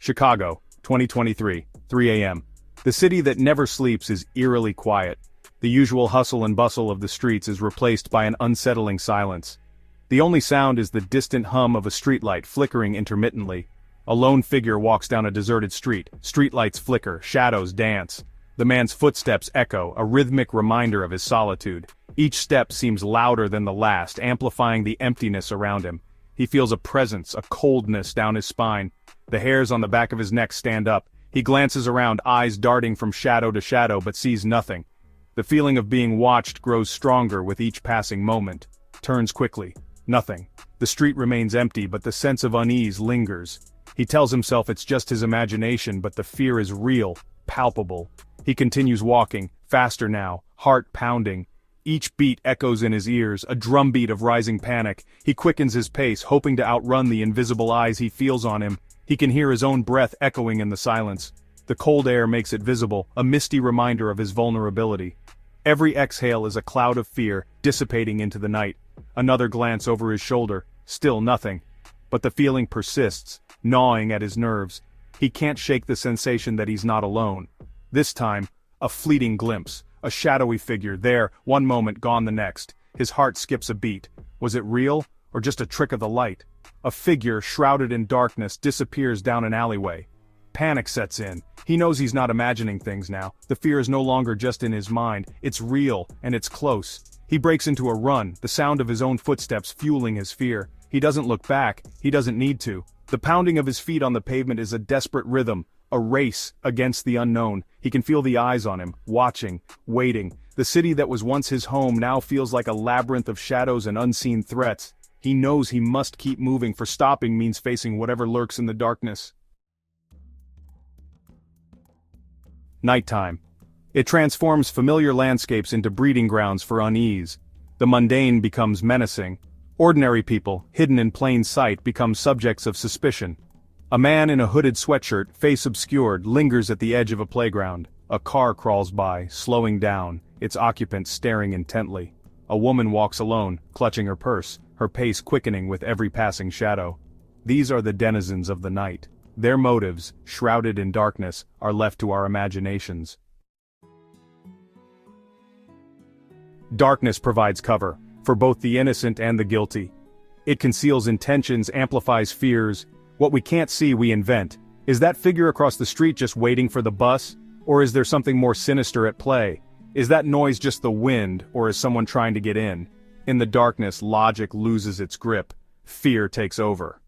Chicago, 2023, 3 a.m. The city that never sleeps is eerily quiet. The usual hustle and bustle of the streets is replaced by an unsettling silence. The only sound is the distant hum of a streetlight flickering intermittently. A lone figure walks down a deserted street. Streetlights flicker, shadows dance. The man's footsteps echo, a rhythmic reminder of his solitude. Each step seems louder than the last, amplifying the emptiness around him. He feels a presence, a coldness down his spine. The hairs on the back of his neck stand up. He glances around, eyes darting from shadow to shadow, but sees nothing. The feeling of being watched grows stronger with each passing moment. Turns quickly. Nothing. The street remains empty, but the sense of unease lingers. He tells himself it's just his imagination, but the fear is real, palpable. He continues walking, faster now, heart pounding. Each beat echoes in his ears, a drumbeat of rising panic. He quickens his pace, hoping to outrun the invisible eyes he feels on him. He can hear his own breath echoing in the silence. The cold air makes it visible, a misty reminder of his vulnerability. Every exhale is a cloud of fear, dissipating into the night. Another glance over his shoulder, still nothing. But the feeling persists, gnawing at his nerves. He can't shake the sensation that he's not alone. This time, a fleeting glimpse, a shadowy figure, there, one moment, gone the next. His heart skips a beat. Was it real, or just a trick of the light? A figure, shrouded in darkness, disappears down an alleyway. Panic sets in. He knows he's not imagining things now. The fear is no longer just in his mind, it's real, and it's close. He breaks into a run, the sound of his own footsteps fueling his fear. He doesn't look back, he doesn't need to. The pounding of his feet on the pavement is a desperate rhythm, a race against the unknown. He can feel the eyes on him, watching, waiting. The city that was once his home now feels like a labyrinth of shadows and unseen threats. He knows he must keep moving, for stopping means facing whatever lurks in the darkness. Nighttime. It transforms familiar landscapes into breeding grounds for unease. The mundane becomes menacing. Ordinary people, hidden in plain sight, become subjects of suspicion. A man in a hooded sweatshirt, face obscured, lingers at the edge of a playground. A car crawls by, slowing down, its occupant staring intently. A woman walks alone, clutching her purse, her pace quickening with every passing shadow. These are the denizens of the night. Their motives, shrouded in darkness, are left to our imaginations. Darkness provides cover, for both the innocent and the guilty. It conceals intentions, amplifies fears. What we can't see, we invent. Is that figure across the street just waiting for the bus? Or is there something more sinister at play? Is that noise just the wind, or is someone trying to get in? In the darkness, logic loses its grip. Fear takes over.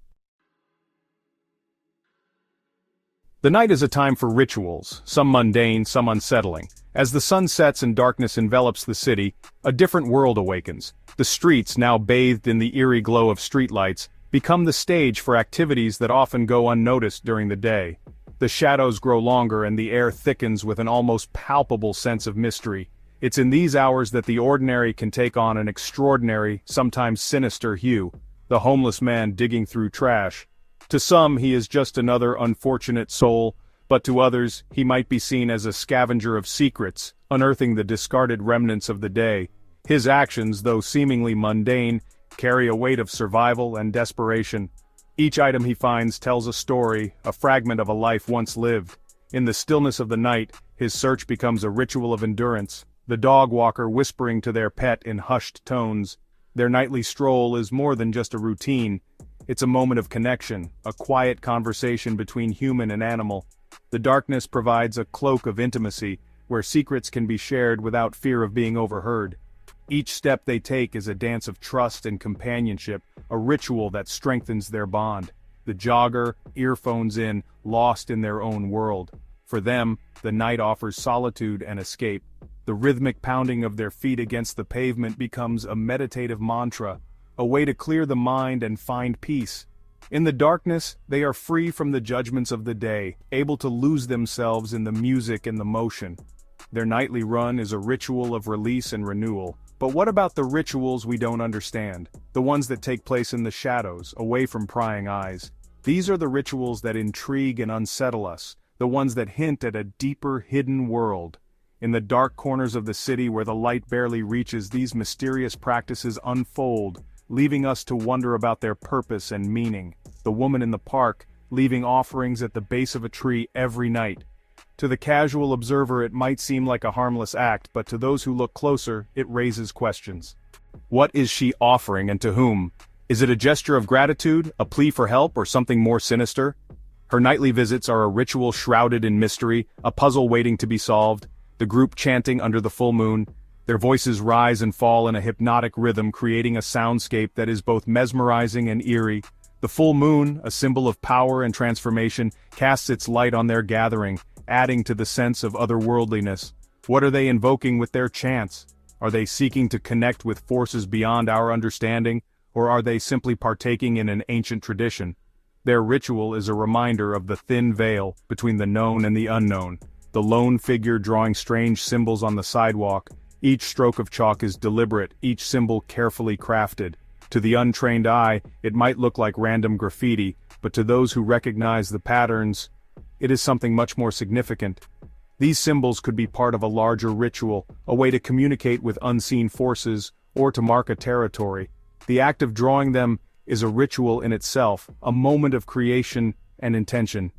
The night is a time for rituals, some mundane, some unsettling. As the sun sets and darkness envelops the city, a different world awakens. The streets, now bathed in the eerie glow of streetlights, become the stage for activities that often go unnoticed during the day. The shadows grow longer and the air thickens with an almost palpable sense of mystery. It's in these hours that the ordinary can take on an extraordinary, sometimes sinister hue. The homeless man digging through trash. To some, he is just another unfortunate soul, but to others, he might be seen as a scavenger of secrets, unearthing the discarded remnants of the day. His actions, though seemingly mundane, carry a weight of survival and desperation. Each item he finds tells a story, a fragment of a life once lived. In the stillness of the night, his search becomes a ritual of endurance, the dog walker whispering to their pet in hushed tones. Their nightly stroll is more than just a routine. It's a moment of connection, a quiet conversation between human and animal. The darkness provides a cloak of intimacy, where secrets can be shared without fear of being overheard. Each step they take is a dance of trust and companionship, a ritual that strengthens their bond. The jogger, earphones in, lost in their own world. For them, the night offers solitude and escape. The rhythmic pounding of their feet against the pavement becomes a meditative mantra, a way to clear the mind and find peace. In the darkness, they are free from the judgments of the day, able to lose themselves in the music and the motion. Their nightly run is a ritual of release and renewal. But what about the rituals we don't understand? The ones that take place in the shadows, away from prying eyes. These are the rituals that intrigue and unsettle us, the ones that hint at a deeper, hidden world. In the dark corners of the city where the light barely reaches, these mysterious practices unfold, leaving us to wonder about their purpose and meaning. The woman in the park, leaving offerings at the base of a tree every night. To the casual observer it might seem like a harmless act, but to those who look closer, it raises questions. What is she offering and to whom? Is it a gesture of gratitude, a plea for help, or something more sinister? Her nightly visits are a ritual shrouded in mystery, a puzzle waiting to be solved, the group chanting under the full moon. Their voices rise and fall in a hypnotic rhythm, creating a soundscape that is both mesmerizing and eerie. The full moon, a symbol of power and transformation, casts its light on their gathering, adding to the sense of otherworldliness. What are they invoking with their chants? Are they seeking to connect with forces beyond our understanding, or are they simply partaking in an ancient tradition? Their ritual is a reminder of the thin veil between the known and the unknown, the lone figure drawing strange symbols on the sidewalk. Each stroke of chalk is deliberate, each symbol carefully crafted. To the untrained eye, it might look like random graffiti, but to those who recognize the patterns, it is something much more significant. These symbols could be part of a larger ritual, a way to communicate with unseen forces, or to mark a territory. The act of drawing them is a ritual in itself, a moment of creation and intention.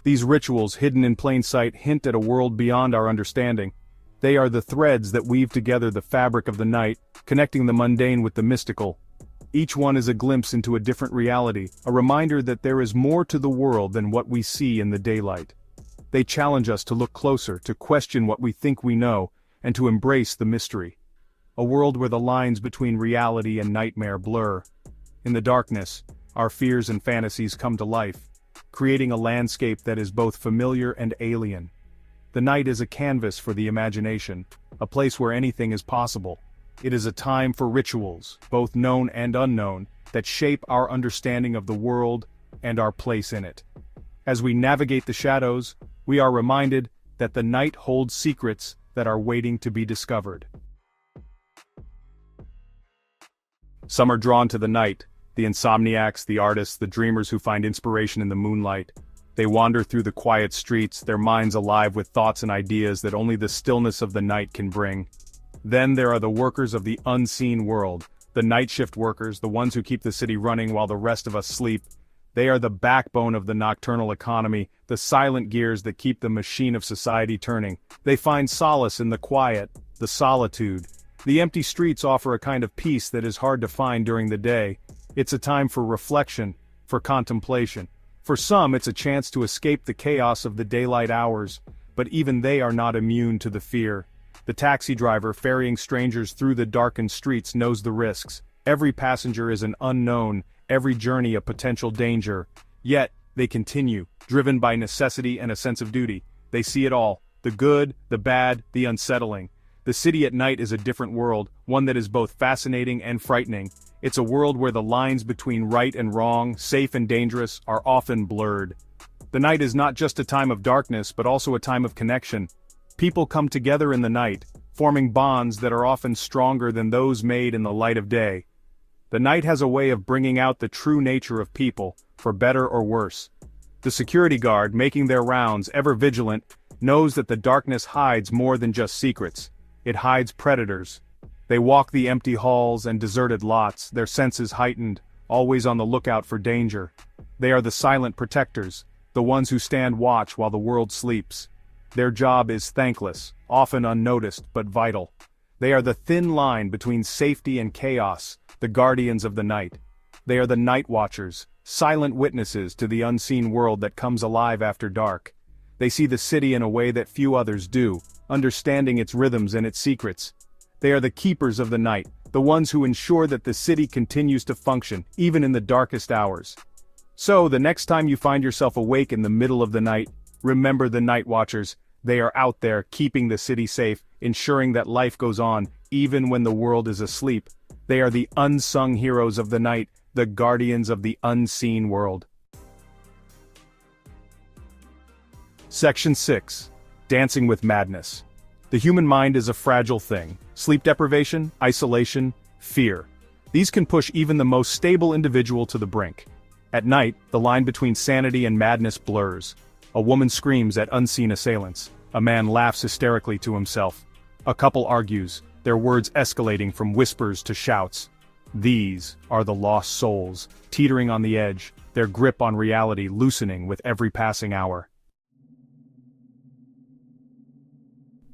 These rituals, hidden in plain sight, hint at a world beyond our understanding. They are the threads that weave together the fabric of the night, connecting the mundane with the mystical. Each one is a glimpse into a different reality, a reminder that there is more to the world than what we see in the daylight. They challenge us to look closer, to question what we think we know, and to embrace the mystery. A world where the lines between reality and nightmare blur. In the darkness, our fears and fantasies come to life, creating a landscape that is both familiar and alien. The night is a canvas for the imagination, a place where anything is possible. It is a time for rituals, both known and unknown, that shape our understanding of the world and our place in it. As we navigate the shadows, we are reminded that the night holds secrets that are waiting to be discovered. Some are drawn to the night, the insomniacs, the artists, the dreamers who find inspiration in the moonlight. They wander through the quiet streets, their minds alive with thoughts and ideas that only the stillness of the night can bring. Then there are the workers of the unseen world, the night shift workers, the ones who keep the city running while the rest of us sleep. They are the backbone of the nocturnal economy, the silent gears that keep the machine of society turning. They find solace in the quiet, the solitude. The empty streets offer a kind of peace that is hard to find during the day. It's a time for reflection, for contemplation. For some, it's a chance to escape the chaos of the daylight hours, but even they are not immune to the fear. The taxi driver ferrying strangers through the darkened streets knows the risks. Every passenger is an unknown, every journey a potential danger. Yet, they continue, driven by necessity and a sense of duty. They see it all, the good, the bad, the unsettling. The city at night is a different world, one that is both fascinating and frightening. It's a world where the lines between right and wrong, safe and dangerous, are often blurred. The night is not just a time of darkness, but also a time of connection. People come together in the night, forming bonds that are often stronger than those made in the light of day. The night has a way of bringing out the true nature of people, for better or worse. The security guard, making their rounds, ever vigilant, knows that the darkness hides more than just secrets. It hides predators. They walk the empty halls and deserted lots, their senses heightened, always on the lookout for danger. They are the silent protectors, the ones who stand watch while the world sleeps. Their job is thankless, often unnoticed but vital. They are the thin line between safety and chaos, the guardians of the night. They are the night watchers, silent witnesses to the unseen world that comes alive after dark. They see the city in a way that few others do, understanding its rhythms and its secrets. They are the keepers of the night, the ones who ensure that the city continues to function, even in the darkest hours. So, the next time you find yourself awake in the middle of the night, remember the night watchers. They are out there, keeping the city safe, ensuring that life goes on, even when the world is asleep. They are the unsung heroes of the night, the guardians of the unseen world. Section 6. Dancing with Madness. The human mind is a fragile thing. Sleep deprivation, isolation, fear. These can push even the most stable individual to the brink. At night, the line between sanity and madness blurs. A woman screams at unseen assailants. A man laughs hysterically to himself. A couple argues, their words escalating from whispers to shouts. These are the lost souls, teetering on the edge, their grip on reality loosening with every passing hour.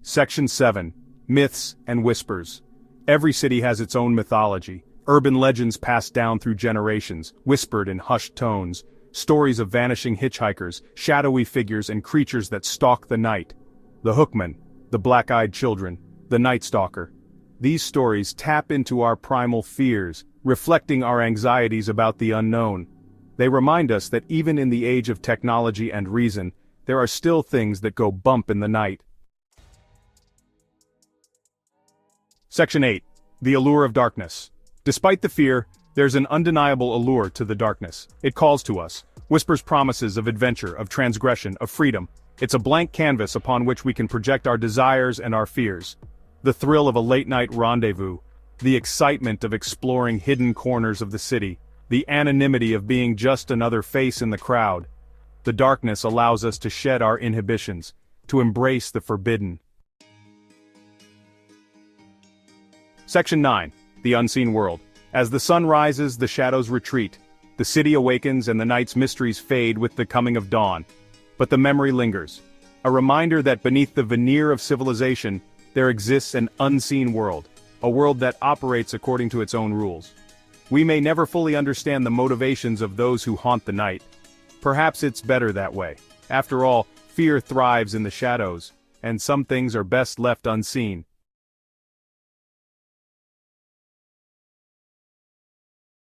Section 7. Myths and Whispers. Every city has its own mythology, urban legends passed down through generations, whispered in hushed tones, stories of vanishing hitchhikers, shadowy figures and creatures that stalk the night. The Hookman, the black-eyed children, the Night Stalker. These stories tap into our primal fears, reflecting our anxieties about the unknown. They remind us that even in the age of technology and reason, there are still things that go bump in the night. Section 8. The Allure of Darkness. Despite the fear, there's an undeniable allure to the darkness. It calls to us, whispers promises of adventure, of transgression, of freedom. It's a blank canvas upon which we can project our desires and our fears. The thrill of a late-night rendezvous, the excitement of exploring hidden corners of the city, the anonymity of being just another face in the crowd. The darkness allows us to shed our inhibitions, to embrace the forbidden. Section 9. The Unseen World. As the sun rises, the shadows retreat. The city awakens and the night's mysteries fade with the coming of dawn. But the memory lingers. A reminder that beneath the veneer of civilization, there exists an unseen world. A world that operates according to its own rules. We may never fully understand the motivations of those who haunt the night. Perhaps it's better that way. After all, fear thrives in the shadows, and some things are best left unseen.